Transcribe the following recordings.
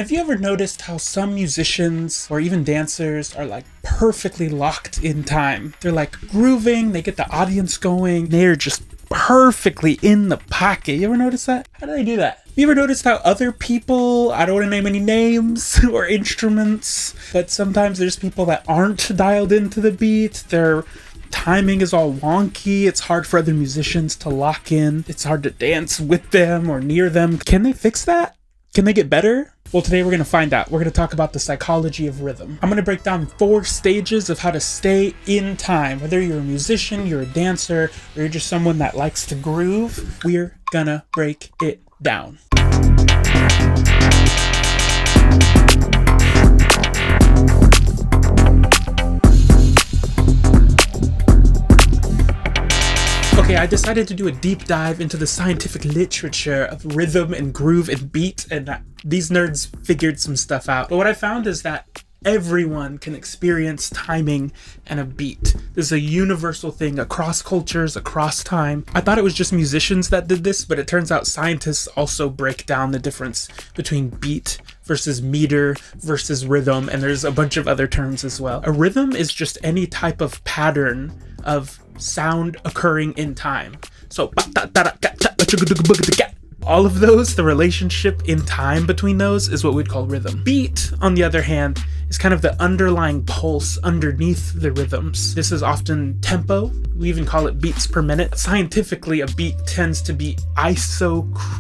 Have you ever noticed how some musicians or even dancers are like perfectly locked in time? They're like grooving, they get the audience going, they're just perfectly in the pocket. You ever notice that? How do they do that? You ever noticed how other people, I don't want to name any names or instruments, but sometimes there's people that aren't dialed into the beat. Their timing is all wonky. It's hard for other musicians to lock in. It's hard to dance with them or near them. Can they fix that? Can they get better? Well, today we're going to find out. We're going to talk about the psychology of rhythm. I'm going to break down 4 stages of how to stay in time. Whether you're a musician, you're a dancer, or you're just someone that likes to groove, we're going to break it down. Okay, I decided to do a deep dive into the scientific literature of rhythm and groove and beat, and these nerds figured some stuff out. But what I found is that everyone can experience timing and a beat. This is a universal thing across cultures, across time. I thought it was just musicians that did this, but it turns out scientists also break down the difference between beat versus meter versus rhythm, and there's a bunch of other terms as well. A rhythm is just any type of pattern of sound occurring in time. So all of those, the relationship in time between those is what we'd call rhythm. Beat, on the other hand, is kind of the underlying pulse underneath the rhythms. This is often tempo. We even call it beats per minute. Scientifically, a beat tends to be isochronous.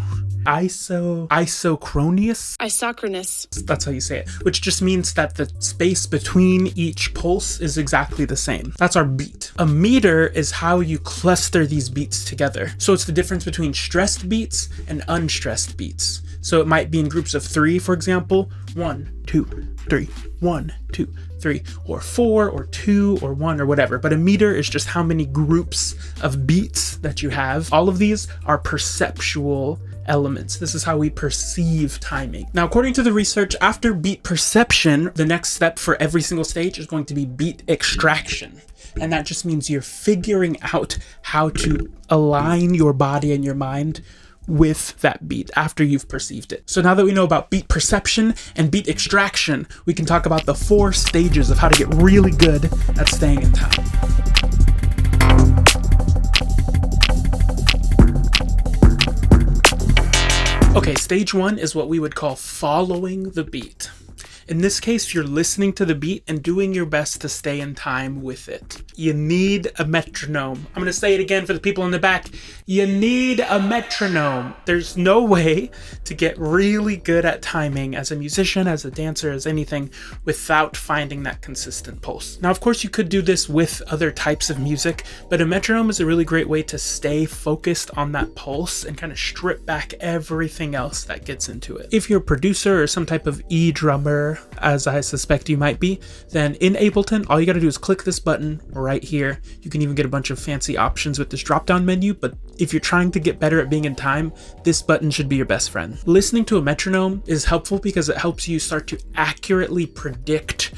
That's how you say it, which just means that the space between each pulse is exactly the same. That's our beat. A meter is how you cluster these beats together. So it's the difference between stressed beats and unstressed beats. So it might be in groups of 3, for example, 1, 2, 3, 1, 2, 3, or 4, or 2, or 1, or whatever. But a meter is just how many groups of beats that you have. All of these are perceptual elements. This is how we perceive timing. Now, according to the research, after beat perception, the next step for every single stage is going to be beat extraction. And that just means you're figuring out how to align your body and your mind with that beat after you've perceived it. So now that we know about beat perception and beat extraction, we can talk about the 4 stages of how to get really good at staying in time. Okay, stage 1 is what we would call following the beat. In this case, you're listening to the beat and doing your best to stay in time with it. You need a metronome. I'm going to say it again for the people in the back. You need a metronome. There's no way to get really good at timing as a musician, as a dancer, as anything, without finding that consistent pulse. Now, of course, you could do this with other types of music, but a metronome is a really great way to stay focused on that pulse and kind of strip back everything else that gets into it. If you're a producer or some type of drummer, as I suspect you might be, then in Ableton, all you gotta do is click this button right here. You can even get a bunch of fancy options with this drop-down menu, but if you're trying to get better at being in time, this button should be your best friend. Listening to a metronome is helpful because it helps you start to accurately predict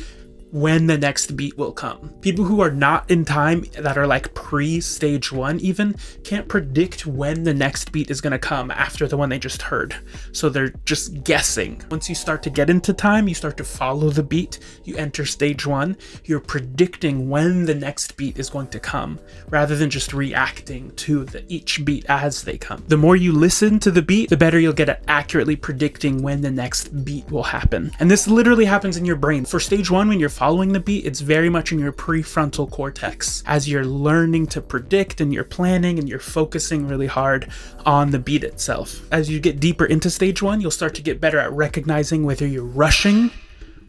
when the next beat will come. People who are not in time, that are like pre-stage 1 even, can't predict when the next beat is gonna come after the one they just heard. So they're just guessing. Once you start to get into time, you start to follow the beat, you enter stage 1, you're predicting when the next beat is going to come, rather than just reacting to each beat as they come. The more you listen to the beat, the better you'll get at accurately predicting when the next beat will happen. And this literally happens in your brain. For stage 1, when you're following the beat, it's very much in your prefrontal cortex as you're learning to predict and you're planning and you're focusing really hard on the beat itself. As you get deeper into stage 1, you'll start to get better at recognizing whether you're rushing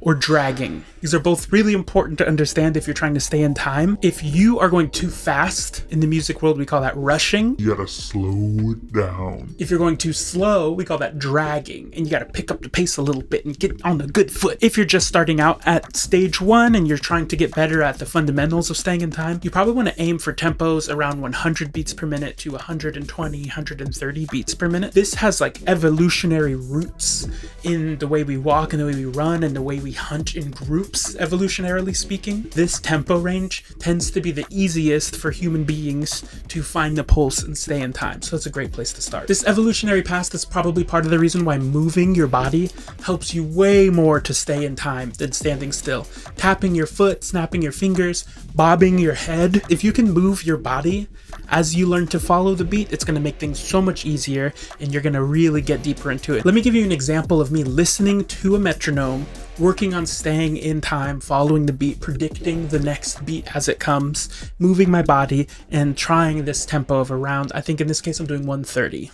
or dragging. These are both really important to understand if you're trying to stay in time. If you are going too fast, in the music world we call that rushing. You gotta slow it down. If you're going too slow, we call that dragging, and you gotta pick up the pace a little bit and get on the good foot. If you're just starting out at stage 1 and you're trying to get better at the fundamentals of staying in time, you probably want to aim for tempos around 100 beats per minute to 120, 130 beats per minute. This has like evolutionary roots in the way we walk and the way we run and the way we hunt in groups. groups, evolutionarily speaking, this tempo range tends to be the easiest for human beings to find the pulse and stay in time. So it's a great place to start. This evolutionary path is probably part of the reason why moving your body helps you way more to stay in time than standing still. Tapping your foot, snapping your fingers, bobbing your head. If you can move your body as you learn to follow the beat, it's going to make things so much easier and you're going to really get deeper into it. Let me give you an example of me listening to a metronome, working on staying in time, following the beat, predicting the next beat as it comes, moving my body, and trying this tempo of around, I think in this case I'm doing 130.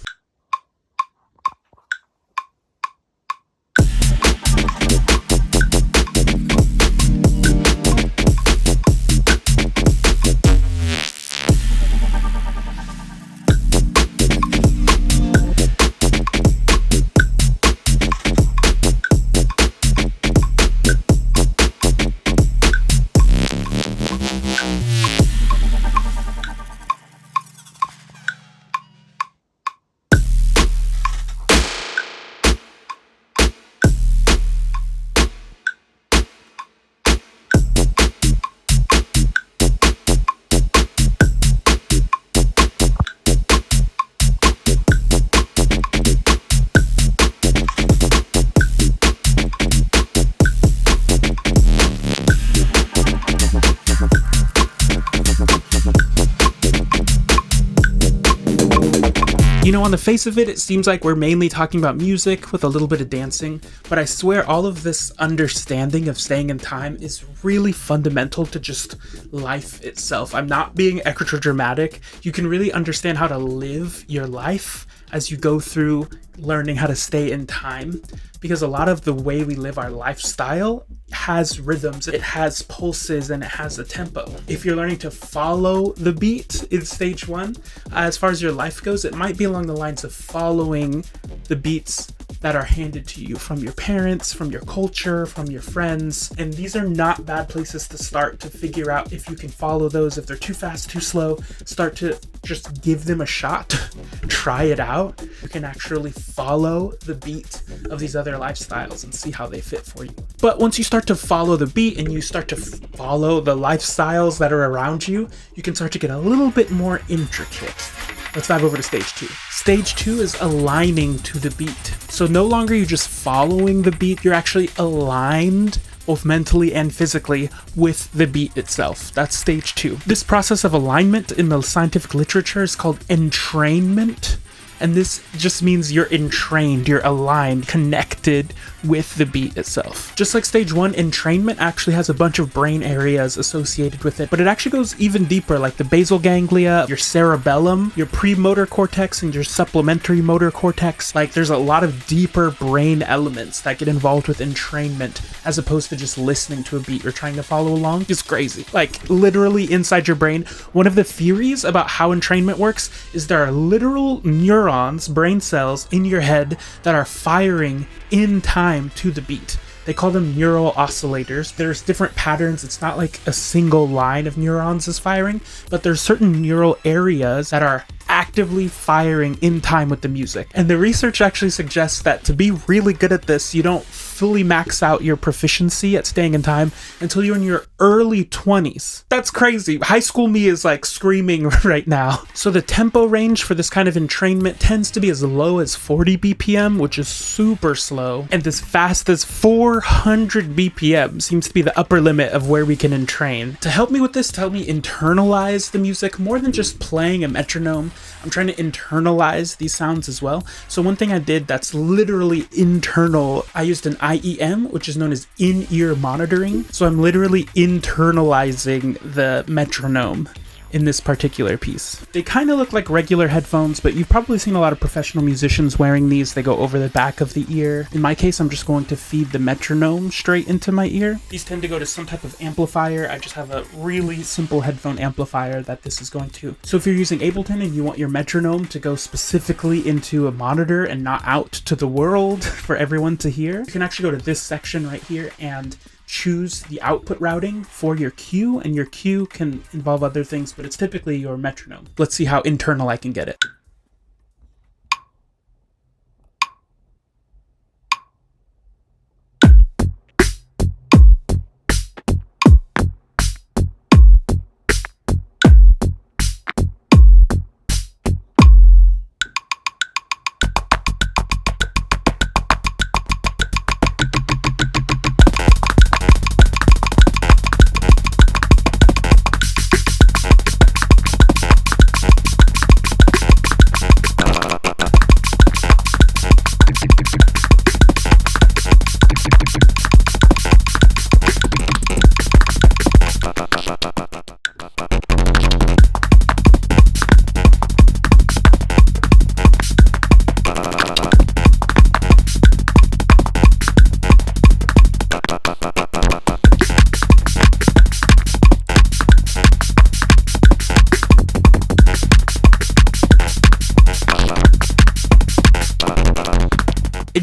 You know, on the face of it, it seems like we're mainly talking about music with a little bit of dancing, but I swear all of this understanding of staying in time is really fundamental to just life itself. I'm not being extra dramatic. You can really understand how to live your life as you go through learning how to stay in time, because a lot of the way we live our lifestyle has rhythms, it has pulses, and it has a tempo. If you're learning to follow the beat in stage one, as far as your life goes, it might be along the lines of following the beats that are handed to you from your parents, from your culture, from your friends. And these are not bad places to start to figure out if you can follow those. If they're too fast, too slow, start to just give them a shot. Try it out. You can actually follow the beat of these other lifestyles and see how they fit for you. But once you start to follow the beat and you start to follow the lifestyles that are around you, you can start to get a little bit more intricate. Let's dive over to stage two. Stage two is aligning to the beat. So no longer are you just following the beat, you're actually aligned both mentally and physically with the beat itself. That's stage two. This process of alignment in the scientific literature is called entrainment. And this just means you're entrained, you're aligned, connected with the beat itself. Just like stage one, entrainment actually has a bunch of brain areas associated with it, but it actually goes even deeper, like the basal ganglia, your cerebellum, your premotor cortex, and your supplementary motor cortex. Like there's a lot of deeper brain elements that get involved with entrainment as opposed to just listening to a beat or trying to follow along. It's crazy. Like literally inside your brain, one of the theories about how entrainment works is there are literal neurons, brain cells in your head that are firing in time to the beat. They call them neural oscillators. There's different patterns. It's not like a single line of neurons is firing, but there's certain neural areas that are actively firing in time with the music. And the research actually suggests that to be really good at this, you don't fully max out your proficiency at staying in time until you're in your early 20s. That's crazy. High school me is like screaming right now. So the tempo range for this kind of entrainment tends to be as low as 40 BPM, which is super slow, and as fast as 400 BPM seems to be the upper limit of where we can entrain. To help me with this, to help me internalize the music more than just playing a metronome, I'm trying to internalize these sounds as well. So one thing I did that's literally internal, I used an IEM, which is known as in-ear monitoring. So I'm literally internalizing the metronome in this particular piece. They kind of look like regular headphones, but you've probably seen a lot of professional musicians wearing these. They go over the back of the ear. In my case, I'm just going to feed the metronome straight into my ear. These tend to go to some type of amplifier. I just have a really simple headphone amplifier that this is going to. So if you're using Ableton and you want your metronome to go specifically into a monitor and not out to the world for everyone to hear, you can actually go to this section right here and choose the output routing for your cue, and your cue can involve other things, but it's typically your metronome. Let's see how internal I can get it.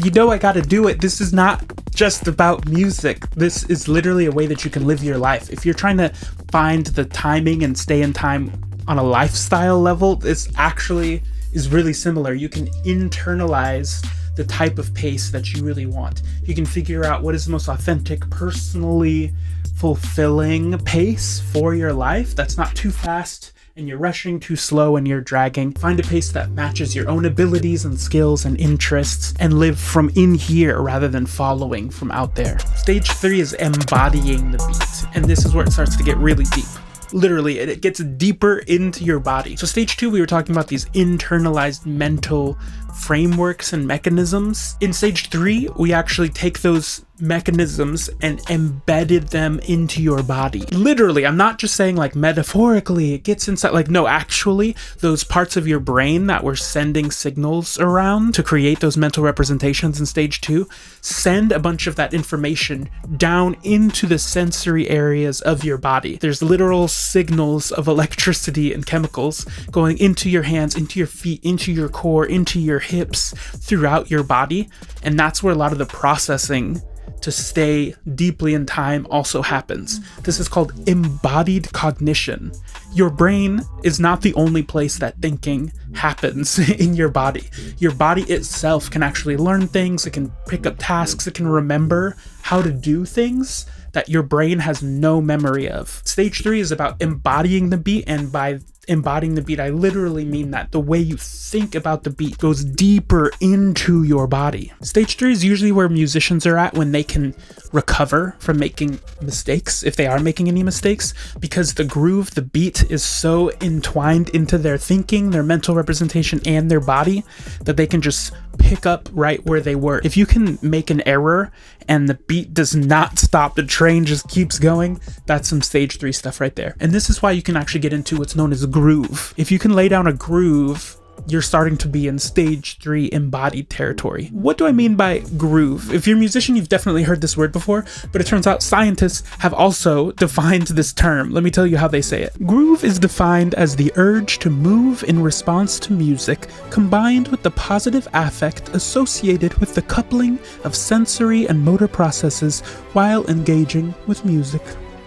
you know I gotta do it. This is not just about music. This is literally a way that you can live your life. If you're trying to find the timing and stay in time on a lifestyle level, this actually is really similar. You can internalize the type of pace that you really want. You can figure out what is the most authentic, personally fulfilling pace for your life that's not too fast and you're rushing, too slow and you're dragging. Find a pace that matches your own abilities and skills and interests, and live from in here rather than following from out there. Stage 3 is embodying the beat, and this is where it starts to get really deep. Literally, it gets deeper into your body. So stage 2, we were talking about these internalized mental frameworks and mechanisms. In stage 3, we actually take those mechanisms and embedded them into your body. Literally, I'm not just saying like metaphorically, it gets inside, like no, actually, those parts of your brain that were sending signals around to create those mental representations in stage 2, send a bunch of that information down into the sensory areas of your body. There's literal signals of electricity and chemicals going into your hands, into your feet, into your core, into your hips, throughout your body. And that's where a lot of the processing to stay deeply in time also happens. This is called embodied cognition. Your brain is not the only place that thinking happens in your body. Your body itself can actually learn things, it can pick up tasks, it can remember how to do things that your brain has no memory of. Stage 3 is about embodying the beat, and by embodying the beat, I literally mean that the way you think about the beat goes deeper into your body. Stage 3 is usually where musicians are at when they can recover from making mistakes, if they are making any mistakes, because the groove, the beat is so entwined into their thinking, their mental representation, and their body that they can just pick up right where they were. If you can make an error and the beat does not stop, the train just keeps going, that's some stage 3 stuff right there. And this is why you can actually get into what's known as groove. If you can lay down a groove, you're starting to be in stage 3 embodied territory. What do I mean by groove? If you're a musician, you've definitely heard this word before, but it turns out scientists have also defined this term. Let me tell you how they say it. Groove is defined as the urge to move in response to music, combined with the positive affect associated with the coupling of sensory and motor processes while engaging with music.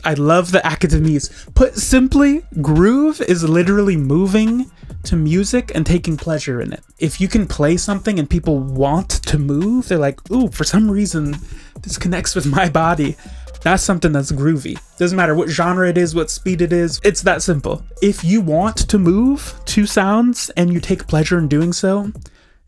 I love the academies. Put simply, groove is literally moving to music and taking pleasure in it. If you can play something and people want to move, they're like, ooh, for some reason, this connects with my body. That's something that's groovy. Doesn't matter what genre it is, what speed it is, it's that simple. If you want to move to sounds and you take pleasure in doing so,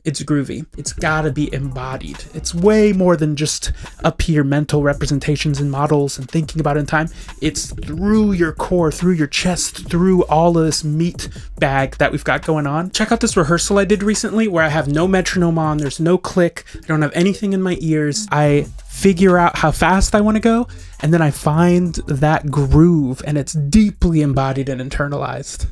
it's groovy. It's gotta be embodied. It's way more than just up here mental representations and models and thinking about it in time. It's through your core, through your chest, through all of this meat bag that we've got going on. Check out this rehearsal I did recently where I have no metronome on, there's no click, I don't have anything in my ears. I figure out how fast I want to go, and then I find that groove, and it's deeply embodied and internalized.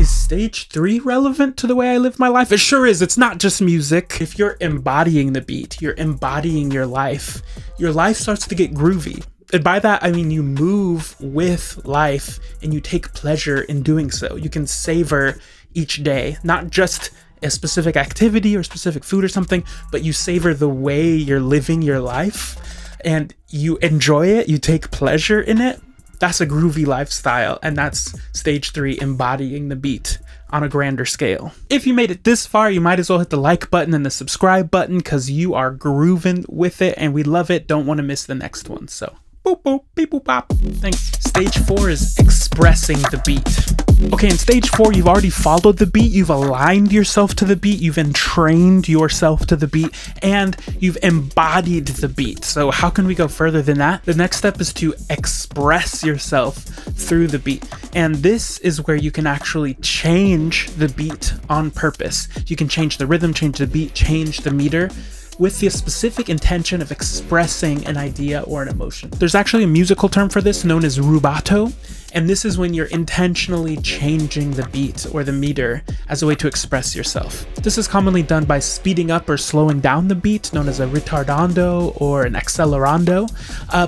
Stage 3 relevant to the way I live my life? It sure is. It's not just music. If you're embodying the beat, you're embodying your life starts to get groovy. And by that, I mean you move with life and you take pleasure in doing so. You can savor each day, not just a specific activity or specific food or something, but you savor the way you're living your life and you enjoy it, you take pleasure in it. That's a groovy lifestyle, and that's stage 3, embodying the beat on a grander scale. If you made it this far, you might as well hit the like button and the subscribe button because you are grooving with it and we love it. Don't want to miss the next one. So boop boop beep boop bop. Thanks. Stage 4 is expressing the beat. Okay, in stage 4, you've already followed the beat, you've aligned yourself to the beat, you've entrained yourself to the beat, and you've embodied the beat. So how can we go further than that? The next step is to express yourself through the beat. And this is where you can actually change the beat on purpose. You can change the rhythm, change the beat, change the meter, with the specific intention of expressing an idea or an emotion. There's actually a musical term for this known as rubato, and this is when you're intentionally changing the beat or the meter as a way to express yourself. This is commonly done by speeding up or slowing down the beat, known as a retardando or an accelerando,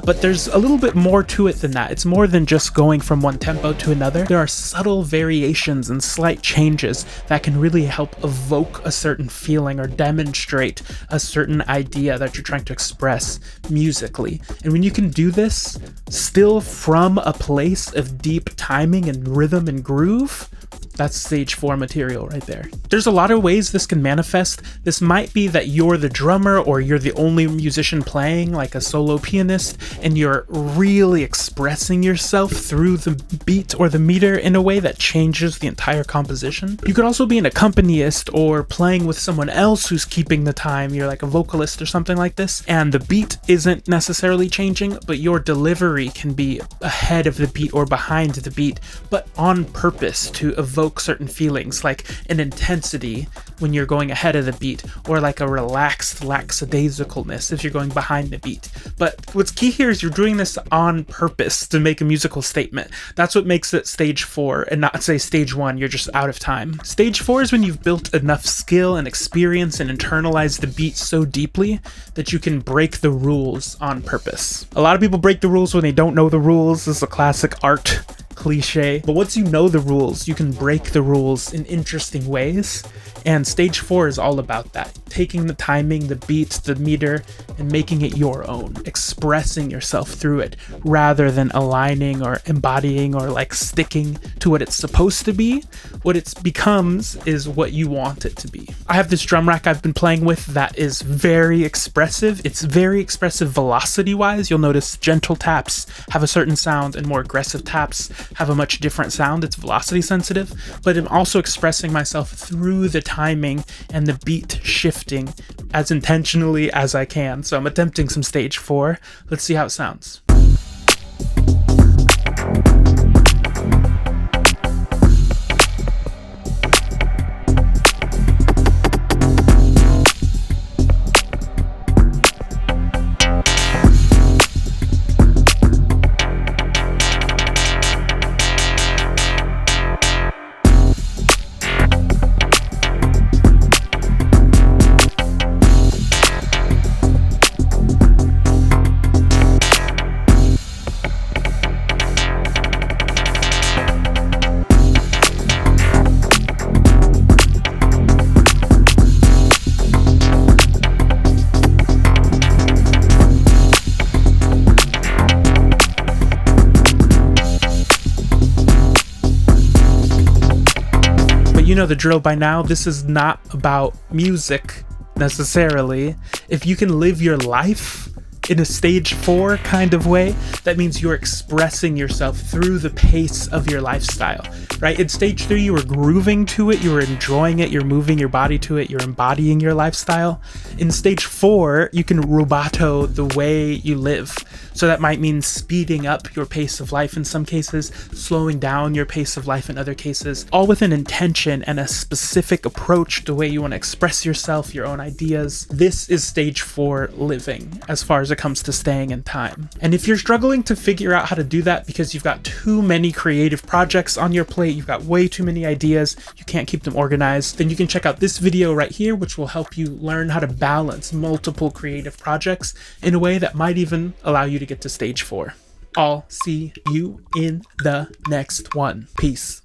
but there's a little bit more to it than that. It's more than just going from one tempo to another. There are subtle variations and slight changes that can really help evoke a certain feeling or demonstrate a certain idea that you're trying to express musically. And when you can do this still from a place of deep timing and rhythm and groove, that's stage 4 material right there. There's a lot of ways this can manifest. This might be that you're the drummer or you're the only musician playing, like a solo pianist, and you're really expressing yourself through the beat or the meter in a way that changes the entire composition. You could also be an accompanist or playing with someone else who's keeping the time. You're like a vocalist or something like this, and the beat isn't necessarily changing, but your delivery can be ahead of the beat or behind the beat, but on purpose to evoke certain feelings, like an intensity when you're going ahead of the beat, or like a relaxed lackadaisicalness if you're going behind the beat. But what's key here is you're doing this on purpose to make a musical statement. That's what makes it stage 4 and not say stage 1, you're just out of time. Stage 4 is when you've built enough skill and experience and internalized the beat so deeply that you can break the rules on purpose. A lot of people break the rules when they don't know the rules. This is a classic art cliche, but once you know the rules, you can break the rules in interesting ways. And stage 4 is all about that, taking the timing, the beat, the meter, and making it your own, expressing yourself through it rather than aligning or embodying or like sticking to what it's supposed to be. What it becomes is what you want it to be. I have this drum rack I've been playing with that is very expressive. It's very expressive velocity wise. You'll notice gentle taps have a certain sound and more aggressive taps have a much different sound. It's velocity sensitive, but I'm also expressing myself through the timing and the beat shifting as intentionally as I can. So I'm attempting some stage 4. Let's see how it sounds. You know the drill by now. This is not about music necessarily. If you can live your life in a stage 4 kind of way, that means you're expressing yourself through the pace of your lifestyle, right? In stage 3, you were grooving to it, you were enjoying it, you're moving your body to it, you're embodying your lifestyle. In stage 4, you can rubato the way you live. So that might mean speeding up your pace of life in some cases, slowing down your pace of life in other cases, all with an intention and a specific approach to the way you want to express yourself, your own ideas. This is stage 4 living as far as it comes to staying in time. And if you're struggling to figure out how to do that because you've got too many creative projects on your plate, you've got way too many ideas, you can't keep them organized, then you can check out this video right here, which will help you learn how to balance multiple creative projects in a way that might even allow you to get to stage 4. I'll see you in the next one. Peace.